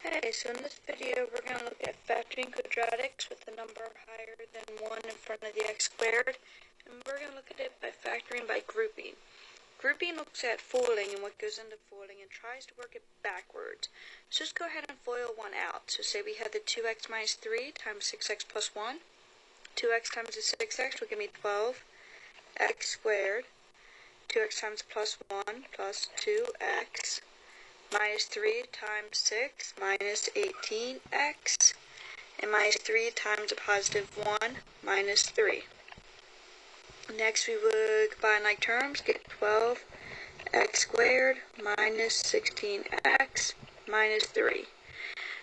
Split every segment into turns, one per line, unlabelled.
Hey, so in this video we're going to look at factoring quadratics with a number higher than 1 in front of the x squared, and we're going to look at it by factoring by grouping. Grouping looks at foiling and what goes into foiling and tries to work it backwards. So just go ahead and FOIL one out. So say we have the 2x minus 3 times 6x plus 1. 2x times the 6x will give me 12x squared. 2x times plus 1 plus 2x minus 3 times 6 minus 18x, and minus 3 times a positive 1 minus 3. Next we would combine like terms, get 12x squared minus 16x minus 3.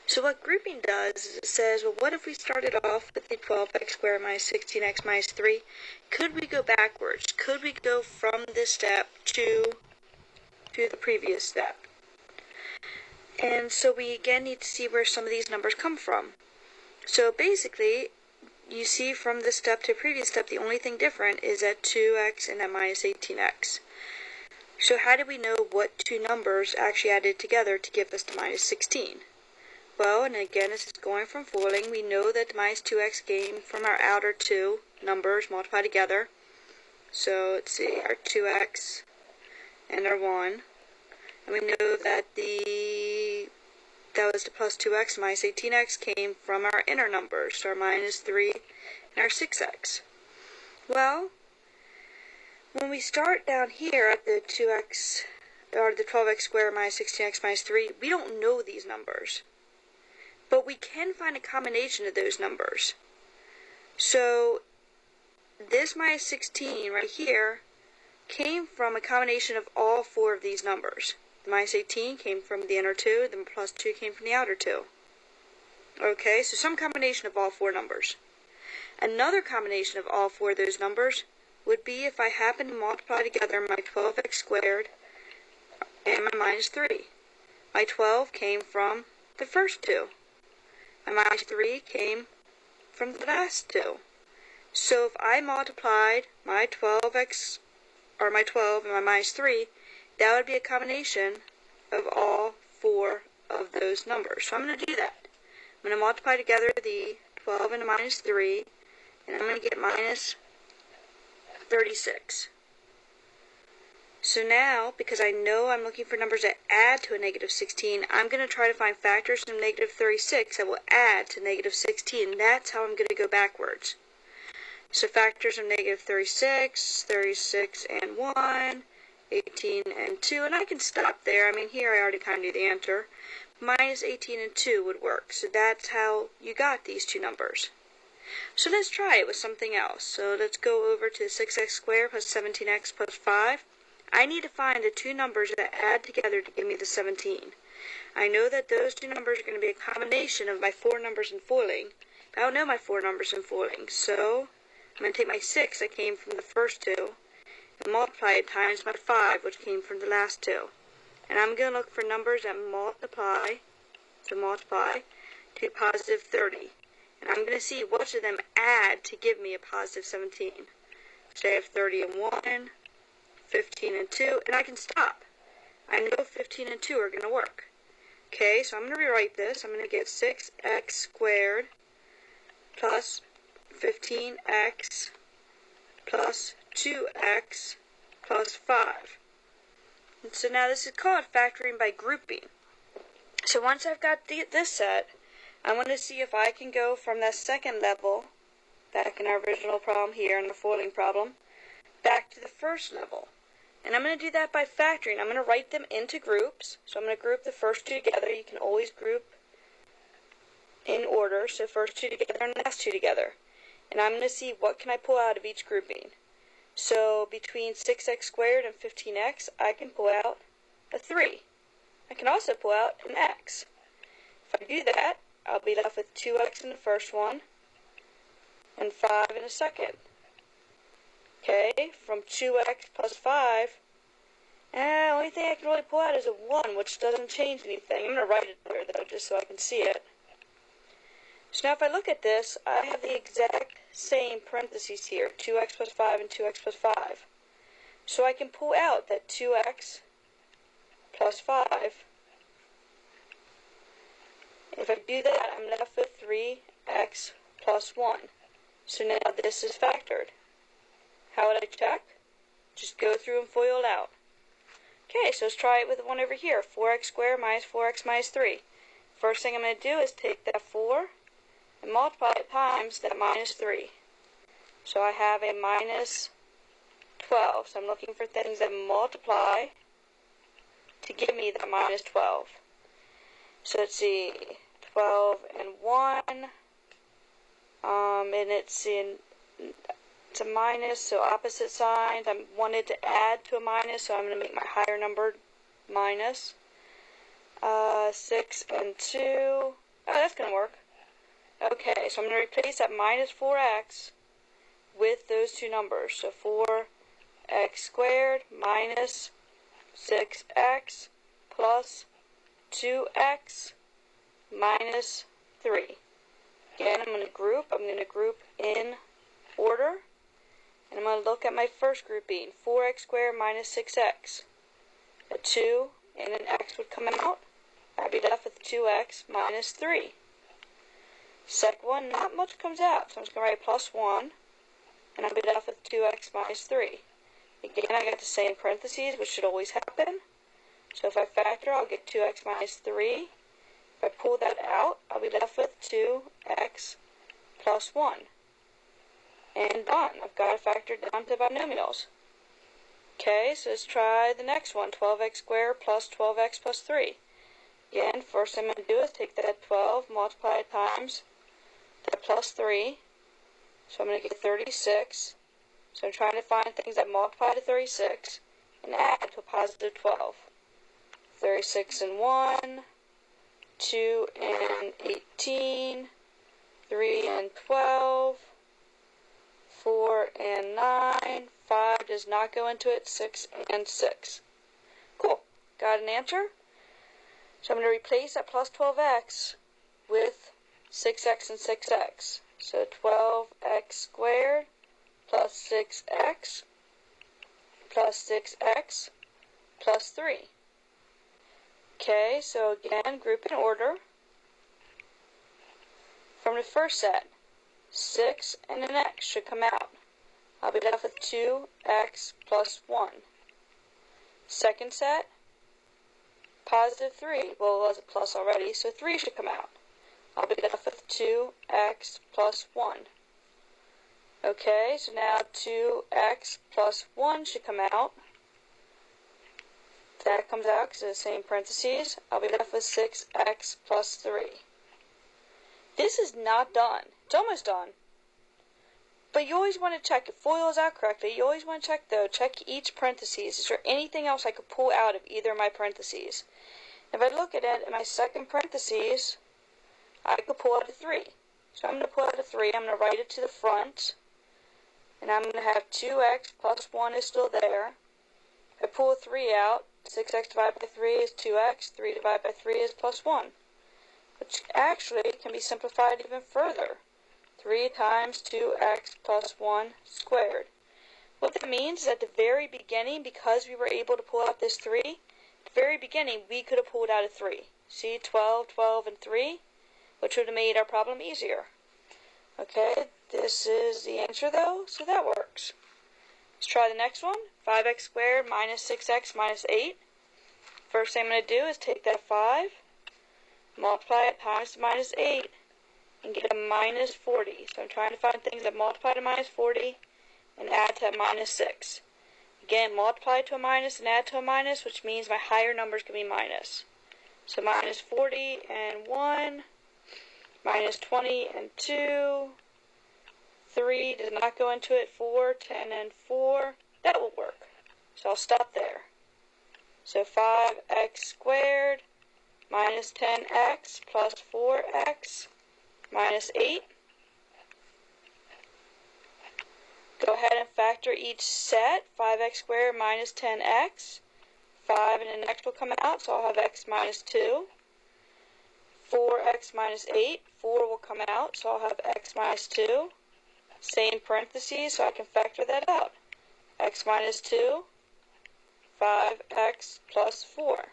So what grouping does is it says, well, what if we started off with the 12x squared minus 16x minus 3? Could we go backwards? Could we go from this step to the previous step? And so we again need to see where some of these numbers come from. So basically, you see from this step to previous step, the only thing different is at 2x and at minus 18x. So how do we know what two numbers actually added together to give us the minus 16? Well, and again, this is going from foiling. We know that the minus 2x came from our outer two numbers multiplied together. So let's see, our 2x and our 1. And we know that that was the plus 2x minus 18x came from our inner numbers, so our minus 3 and our 6x. Well, when we start down here at the 2x, or the 12x squared minus 16x minus 3, we don't know these numbers. But we can find a combination of those numbers. So this minus 16 right here came from a combination of all four of these numbers. The minus 18 came from the inner two, the plus 2 came from the outer two. Okay, so some combination of all four numbers. Another combination of all four of those numbers would be if I happen to multiply together my 12x squared and my minus 3. My 12 came from the first two. My minus 3 came from the last two. So if I multiplied my 12x, or my 12 and my minus 3, that would be a combination of all four of those numbers. So I'm going to do that. I'm going to multiply together the 12 and the minus 3, and I'm going to get minus 36. So now, because I know I'm looking for numbers that add to a negative 16, I'm going to try to find factors of negative 36 that will add to negative 16. That's how I'm going to go backwards. So factors of negative 36, 36 and 1, 18 and 2, and I can stop there. I mean, here I already kind of knew the answer. Minus 18 and 2 would work. So that's how you got these two numbers. So let's try it with something else. So let's go over to 6x squared plus 17x plus 5. I need to find the two numbers that add together to give me the 17. I know that those two numbers are going to be a combination of my four numbers in foiling, but I don't know my four numbers in foiling. So I'm going to take my 6 that came from the first two and multiply it times my 5, which came from the last two. And I'm going to look for numbers that multiply to positive 30. And I'm going to see which of them add to give me a positive 17. So I have 30 and 1, 15 and 2, and I can stop. I know 15 and 2 are going to work. Okay, so I'm going to rewrite this. I'm going to get 6x squared plus 15x plus 2x plus 5. And so now this is called factoring by grouping. So once I've got this set, I want to see if I can go from that second level, back in our original problem here in the foiling problem, back to the first level. And I'm going to do that by factoring. I'm going to write them into groups. So I'm going to group the first two together. You can always group in order. So first two together and last two together. And I'm going to see what can I pull out of each grouping. So between 6x squared and 15x, I can pull out a 3. I can also pull out an x. If I do that, I'll be left with 2x in the first one and 5 in the second. Okay, from 2x plus 5, the only thing I can really pull out is a 1, which doesn't change anything. I'm going to write it there, though, just so I can see it. So now if I look at this, I have the exact same parentheses here, 2x plus 5 and 2x plus 5. So I can pull out that 2x plus 5 If I do that, I'm left with 3x plus 1. So now this is factored. How would I check? Just go through and FOIL it out. Okay, so let's try it with the one over here. 4x squared minus 4x minus 3. First thing I'm going to do is take that 4 and multiply it times that minus 3. So I have a minus 12. So I'm looking for things that multiply to give me that minus 12. So let's see, 12 and 1, and it's a minus, so opposite signs. I wanted to add to a minus, so I'm going to make my higher number minus. 6 and 2, oh, that's going to work. Okay, so I'm going to replace that minus 4x with those two numbers. So 4x squared minus 6x plus 2x minus 3. Again, I'm going to group in order, and I'm going to look at my first grouping. 4x squared minus 6x. A 2 and an x would come out. I'd be left with 2x minus 3. Second one, not much comes out, so I'm just going to write plus 1, and I'll be left with 2x minus 3. Again, I got the same parentheses, which should always happen. So if I factor, I'll get 2x minus 3. If I pull that out, I'll be left with 2x plus 1. And done. I've got it factored down to binomials. Okay, so let's try the next one. 12x squared plus 12x plus 3. Again, first thing I'm going to do is take that 12, multiply it times that plus 3. So I'm going to get 36. So I'm trying to find things that multiply to 36 and add to a positive 12. 36 and 1, 2 and 18, 3 and 12, 4 and 9, 5 does not go into it, 6 and 6. Cool. Got an answer? So I'm going to replace that plus 12x with 6x and 6x. So 12x squared plus 6x plus 6x plus 3. Okay, so again, group in order. From the first set, 6 and an x should come out. I'll be left with 2x plus 1. Second set, positive 3. Well, it was a plus already, so 3 should come out. I'll be left with 2x plus 1. Okay, so now 2x plus 1 should come out. That comes out because it's the same parentheses. I'll be left with 6x plus 3. This is not done. It's almost done. But you always want to check if FOILs out correctly. You always want to check, though. Check each parentheses. Is there anything else I could pull out of either of my parentheses? If I look at it in my second parentheses, I could pull out a 3. So I'm going to pull out a 3. I'm going to write it to the front. And I'm going to have 2x plus 1 is still there. If I pull a 3 out, 6x divided by 3 is 2x. 3 divided by 3 is plus 1. Which actually can be simplified even further. 3 times 2x plus 1 squared. What that means is at the very beginning, because we were able to pull out this 3, at the very beginning we could have pulled out a 3. See, 12, 12, and 3, which would have made our problem easier. Okay, this is the answer though, so that works. Let's try the next one. 5x squared minus 6x minus 8. First thing I'm going to do is take that 5, multiply it times the minus 8, and get a minus 40. So I'm trying to find things that multiply to minus 40 and add to a minus 6. Again, multiply to a minus and add to a minus, which means my higher numbers can be minus. So minus 40 and 1, minus 20 and 2, 3 does not go into it, 4, 10 and 4. That will work. So I'll stop there. So 5x squared minus 10x plus 4x minus 8. Go ahead and factor each set. 5x squared minus 10x. 5 and an x will come out, so I'll have x minus 2. 4x minus 8. 4 will come out, so I'll have x minus 2. Same parentheses, so I can factor that out. X minus 2. 5x plus 4.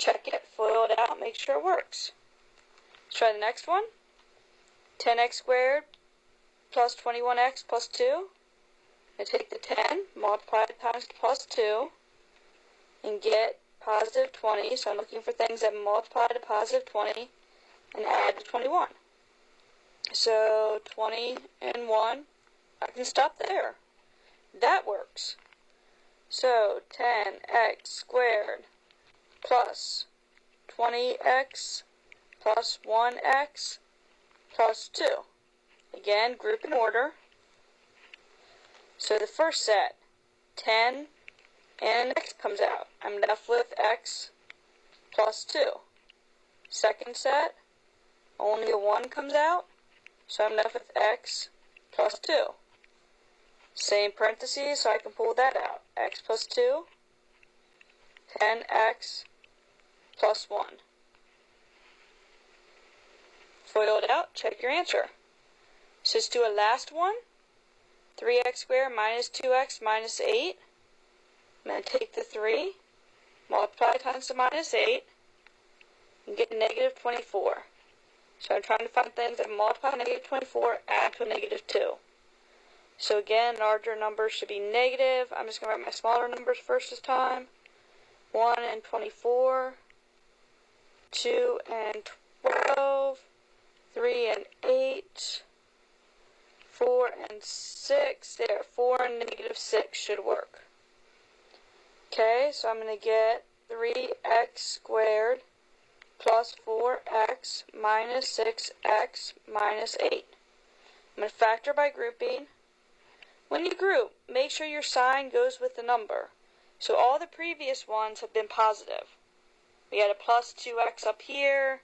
check it, FOIL it out, make sure it works. Let's try the next one. 10x squared plus 21x plus 2. I take the 10, multiply it times plus 2, and get positive 20. So I'm looking for things that multiply to positive 20 and add to 21. So 20 and 1, I can stop there. That works. So 10x squared plus 20x plus 1x plus 2. Again, group in order. So the first set, 10 and an x comes out. I'm left with x plus 2. Second set, only a 1 comes out, so I'm left with x plus 2. Same parentheses, so I can pull that out. X plus 2, 10x plus 1. FOIL it out, check your answer. So let's do a last one. 3x squared minus 2x minus 8. I'm going to take the 3, multiply times the minus 8, and get negative 24. So I'm trying to find things that multiply negative 24, add to a negative 2. So again, larger numbers should be negative. I'm just going to write my smaller numbers first this time. 1 and 24, 2 and 12, 3 and 8, 4 and 6. There, 4 and negative 6 should work. Okay, so I'm going to get 3x squared plus 4x minus 6x minus 8. I'm going to factor by grouping. When you group, make sure your sign goes with the number. So all the previous ones have been positive. We had a plus 2x up here,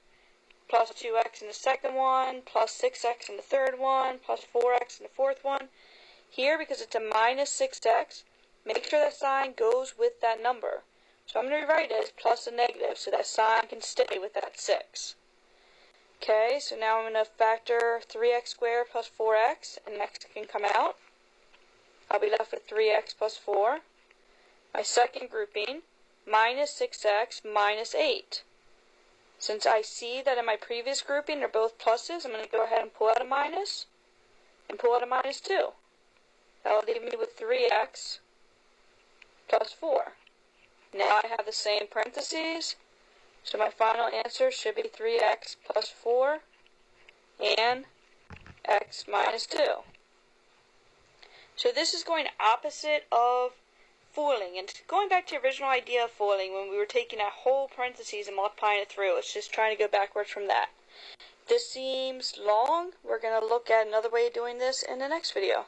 plus 2x in the second one, plus 6x in the third one, plus 4x in the fourth one. Here, because it's a minus 6x, make sure that sign goes with that number. So I'm going to rewrite it as plus a negative so that sign can stay with that 6. Okay, so now I'm going to factor 3x squared plus 4x, and x can come out. I'll be left with 3x plus 4. My second grouping, minus 6x minus 8. Since I see that in my previous grouping they're both pluses, I'm going to go ahead and pull out a minus and pull out a minus 2. That will leave me with 3x plus 4. Now I have the same parentheses, so my final answer should be 3x plus 4 and x minus 2. So this is going opposite of FOILing. And going back to the original idea of FOILing, when we were taking that whole parentheses and multiplying it through, it's just trying to go backwards from that. This seems long. We're going to look at another way of doing this in the next video.